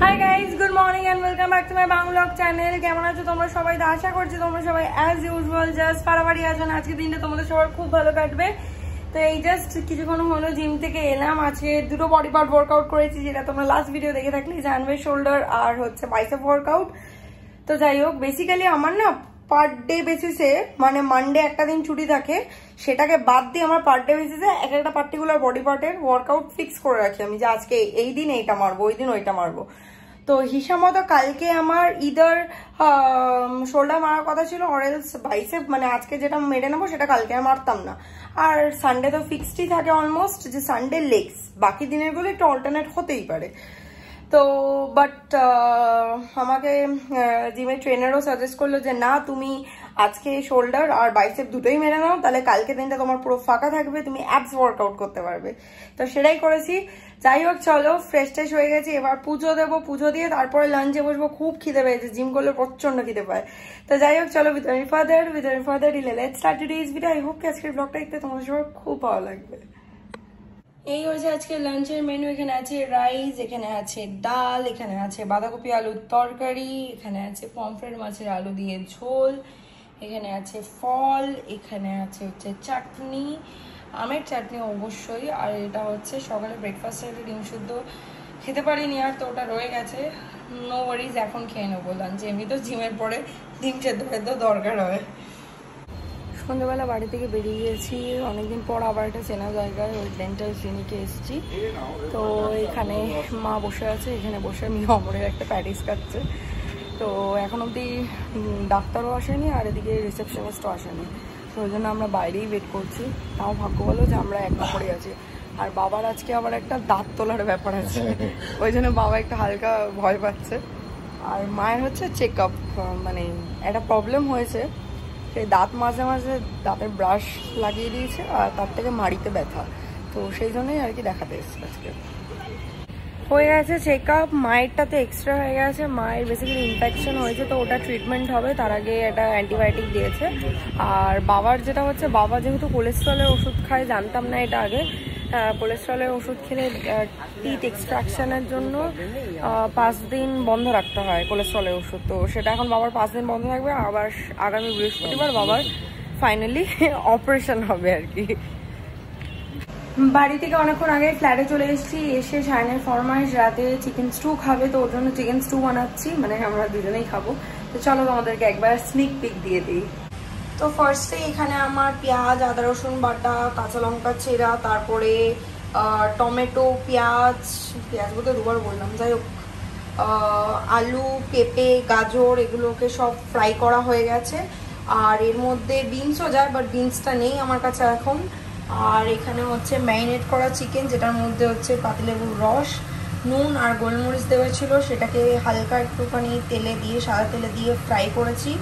High guys, good morning and welcome back to my vlog channel. কেমন আছো তোমরা সবাই? তো আশা করছি তোমরা সবাই অ্যাজ ইউজুয়াল জাস্ট পারাবাড়ি আছো। আজকে দিনটা তোমাদের সবার খুব ভালো কাটবে। তো এই জাস্ট কিছুক্ষণ হলো জিম থেকে এলাম। আজকে দুটো বডি পার্ট ওয়ার্কআউট করেছি, যেটা তোমরা লাস্ট ভিডিও দেখে থাকলে জানবে, শোল্ডার আর হচ্ছে বাইসেপ ওয়ার্কআউট। তো যাই হোক, বেসিক্যালি আমার না পার ডে বেসিসে, মানে মানডে একটা দিন ছুটি থাকে, সেটাকে বাদ দিয়ে আমার পার ডে বেসিসে এক একটা পার্টিকুলার বডি পার্টের ওয়ার্কআউট ফিক্স করে রাখি আমি, যে আজকে এই দিন এইটা মারবো, ওই দিন ওইটা মারবো। তো হিসাব মতো কালকে আমার ইদার শোল্ডার মারার কথা ছিল, অরেলস বাইসেপ, মানে আজকে যেটা মেরে নেবো সেটা কালকে আর মারতাম না। আর সানডে তো ফিক্সডই থাকে অলমোস্ট, যে সানডে লেগস, বাকি দিনের গুলো একটু অল্টারনেট হতেই পারে। তো বাট আমাকে জিমের ট্রেনারও সাজেস্ট করলো যে না, তুমি আজকে শোল্ডার আর বাইসেপ দুটোই মেরে নাও, তাহলে কালকে দিনটা তোমার পুরো ফাঁকা থাকবে, তুমি অ্যাবস ওয়ার্কআউট করতে পারবে। তো সেটাই করেছি। যাই হোক, চলো ফ্রেশ ট্রেশ হয়ে গেছি, এবার পুজো দেবো, পুজো দিয়ে তারপরে লাঞ্চে বসবো। খুব খিদে পেয়েছে, জিম করলে প্রচন্ড খিদে পায়। তো যাই হোক, চলো without further delay let's start today's video. I hope আজকের ব্লগটা দেখতে তোমাদের সবার খুব ভালো লাগবে। এই হচ্ছে আজকে লাঞ্চের মেনু। এখানে আছে রাইস, এখানে আছে ডাল, এখানে আছে বাঁধাকপি আলুর তরকারি, এখানে আছে পমফ্রেট মাছের আলু দিয়ে ঝোল, এখানে আছে ফল, এখানে আছে হচ্ছে চাটনি, আমের চাটনি অবশ্যই। আর এটা হচ্ছে সকালে ব্রেকফাস্টে একটা ডিম শুদ্ধ খেতে পারিনি আর, তো ওটা রয়ে গেছে। নো ওয়ারিজ, এখন খেয়ে নেবো লাঞ্চে। এমনি তো জিমের পরে ডিম সেদ্ধ খেতে দরকার হয়। সন্ধ্যেবেলা বাড়ি থেকে বেরিয়ে গেছি, অনেকদিন পর আবার একটা চেনা জায়গায়, ওই ডেন্টাল ক্লিনিকে এসেছি। তো এখানে মা বসে আছে, এখানে বসে আমি অমরের একটা প্যাটিস খাচ্ছে। তো এখন অবধি ডাক্তারও আসেনি আর এদিকে রিসেপশনিস্টও আসেনি, তো ওই জন্য আমরা বাইরেই ওয়েট করছি। তাও ভাগ্য বলো যে আমরা এক নম্বরে আছি। আর বাবার আজকে আবার একটা দাঁত তোলার ব্যাপার আছে, ওই জন্য বাবা একটু হালকা ভয় পাচ্ছে। আর মায়ের হচ্ছে চেক আপ, মানে একটা প্রবলেম হয়েছে, সেই দাঁত মাঝে মাঝে দাঁতের ব্রাশ লাগিয়ে দিয়েছে আর তার থেকে মাড়িতে ব্যথা, তো সেই জন্যই আর কি দেখাতে এসেছে আজকে। হয়ে গেছে চেক আপ, মায়েরটাতে এক্সট্রা হয়ে গেছে। মায়ের বেসিক্যালি ইনফেকশন হয়েছে, তো ওটা ট্রিটমেন্ট হবে, তার আগে একটা অ্যান্টিবায়োটিক দিয়েছে। আর বাবার যেটা হচ্ছে, বাবা যেহেতু কোলেস্ট্রলের ওষুধ খায়, জানতাম না এটা আগে, কোলেস্ট্রলের ওষুধ খেলে টিথ এক্সট্রাকশনের জন্য 5 দিন বন্ধ রাখতে হয় কোলেস্ট্রলের ওষুধ। তো সেটা এখন বাবার 5 দিন বন্ধ থাকবে, আবার আগামী বৃহস্পতিবার বাবার ফাইনালি অপারেশন হবে আর কি। বাড়ি থেকে অনেকক্ষণ আগে ফ্ল্যাটে চলে এসেছি, এসে শাইনের ফরমাইশ রাতে চিকেন স্টু খাবে, তো ওর জন্য চিকেন স্টু বানাচ্ছি, মানে আমরা দুজনেই খাবো। তো চলো তোমাদেরকে একবার স্নিক পিক দিয়ে দিই। তো ফার্স্টে এখানে আমার পেঁয়াজ, আদা রসুন বাটা, কাঁচা লঙ্কা চেরা, তারপরে টমেটো, পেঁয়াজ বলতে দুবার বললাম, যাই হোক, আলু, পেঁপে, গাজর, এগুলোকে সব ফ্রাই করা হয়ে গেছে। আর এর মধ্যে বিনসও যায়, বাট বিনসটা নেই আমার কাছে এখন। আর এখানে হচ্ছে ম্যারিনেট করা চিকেন, যেটার মধ্যে হচ্ছে পাতিলেবুর রস, নুন আর গোলমরিচ দেওয়া ছিল, সেটাকে হালকা একটুখানি তেলে দিয়ে, সাদা তেলে দিয়ে ফ্রাই করেছি,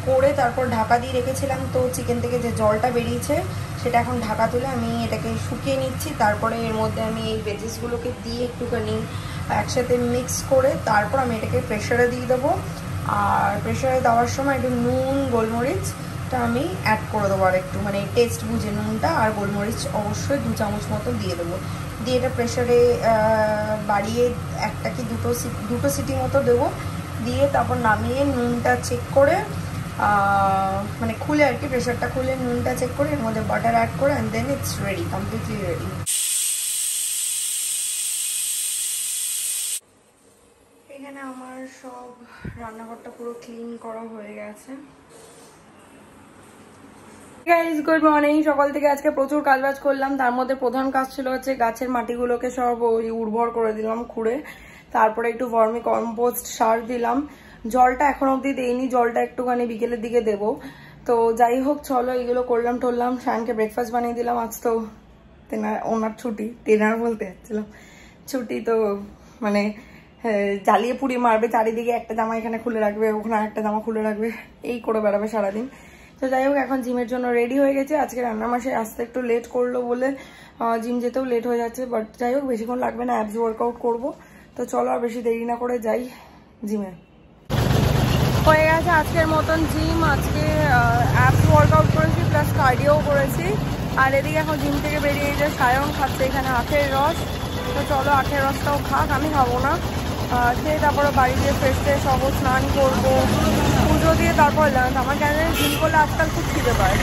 করে তারপর ঢাকা দিয়ে রেখেছিলাম। তো চিকেন থেকে যে জলটা বেরিয়েছে সেটা এখন ঢাকা তুলে আমি এটাকে শুকিয়ে নিচ্ছি। তারপরে এর মধ্যে আমি এই ভেজিসগুলোকে দিয়ে একটুখানি একসাথে মিক্স করে তারপর আমি এটাকে প্রেশারে দিয়ে দেবো। আর প্রেশারে দেওয়ার সময় একটু নুন, গোলমরিচটা আমি অ্যাড করে দেবো আর একটু, মানে টেস্ট বুঝে নুনটা আর গোলমরিচ অবশ্যই 2 চামচ মতো দিয়ে দেবো। দিয়ে এটা প্রেশারে বাড়িয়ে একটা কি দুটো সিটি মতো দেবো, দিয়ে তারপর নামিয়ে নুনটা চেক করে, মানে খুলে আর কি, প্রেশারটা খুলে নুনটা চেক করে এর মধ্যে বাটার অ্যাড করে, and then it's ready, completely ready. এখানে আমার সব রান্নাঘরটা পুরো ক্লিন করা হয়ে গেছে। Guys, good morning. সকাল থেকে আজকে প্রচুর কাজবাজ করলাম, তার মধ্যে প্রধান কাজ ছিল হচ্ছে গাছের মাটিগুলোকে সব উর্বর করে দিলাম খুঁড়ে, তারপরে একটু ভার্মি কম্পোস্ট সার দিলাম। জলটা এখন অবধি দেইনি, জলটা একটুখানি বিকেলের দিকে দেবো। তো যাই হোক, চলো এগুলো করলাম টরলাম। শানকে ব্রেকফাস্ট বানিয়ে দিলাম, আজ তো ওনার ছুটি, টেনার বলতে যাচ্ছিলাম ছুটি, তো মানে জ্বালিয়ে পুড়িয়ে মারবে চারিদিকে, একটা জামা এখানে খুলে রাখবে, ওখানে একটা জামা খুলে রাখবে, এই করে বেড়াবে সারাদিন। তো যাই হোক, এখন জিমের জন্য রেডি হয়ে গেছে। আজকে রান্না মাসে আসতে একটু লেট করলো বলে জিম যেতেও লেট হয়ে যাচ্ছে, বাট যাই হোক বেশিক্ষণ লাগবে না, অ্যাবস ওয়ার্কআউট করবো। তো চলো আর বেশি দেরি না করে যাই জিমে। হয়ে গেছে আজকের মতন জিম। আজকে অ্যাবস ওয়ার্কআউট করেছি প্লাস কার্ডিও করেছি। আর এদিকে এখন জিম থেকে বেরিয়ে যে সায়ন খাচ্ছে এখানে আখের রস। তো চলো আখের রসটাও খাক, আমি খাবো না। খেয়ে তারপরে বাড়ি গিয়ে ফ্রেশ ফ্রেশ হবো, স্নান করবো, পুজো দিয়ে তারপর লাঞ্চ। আমার কেন জিম করলে আজকাল খুব খিদে পায়।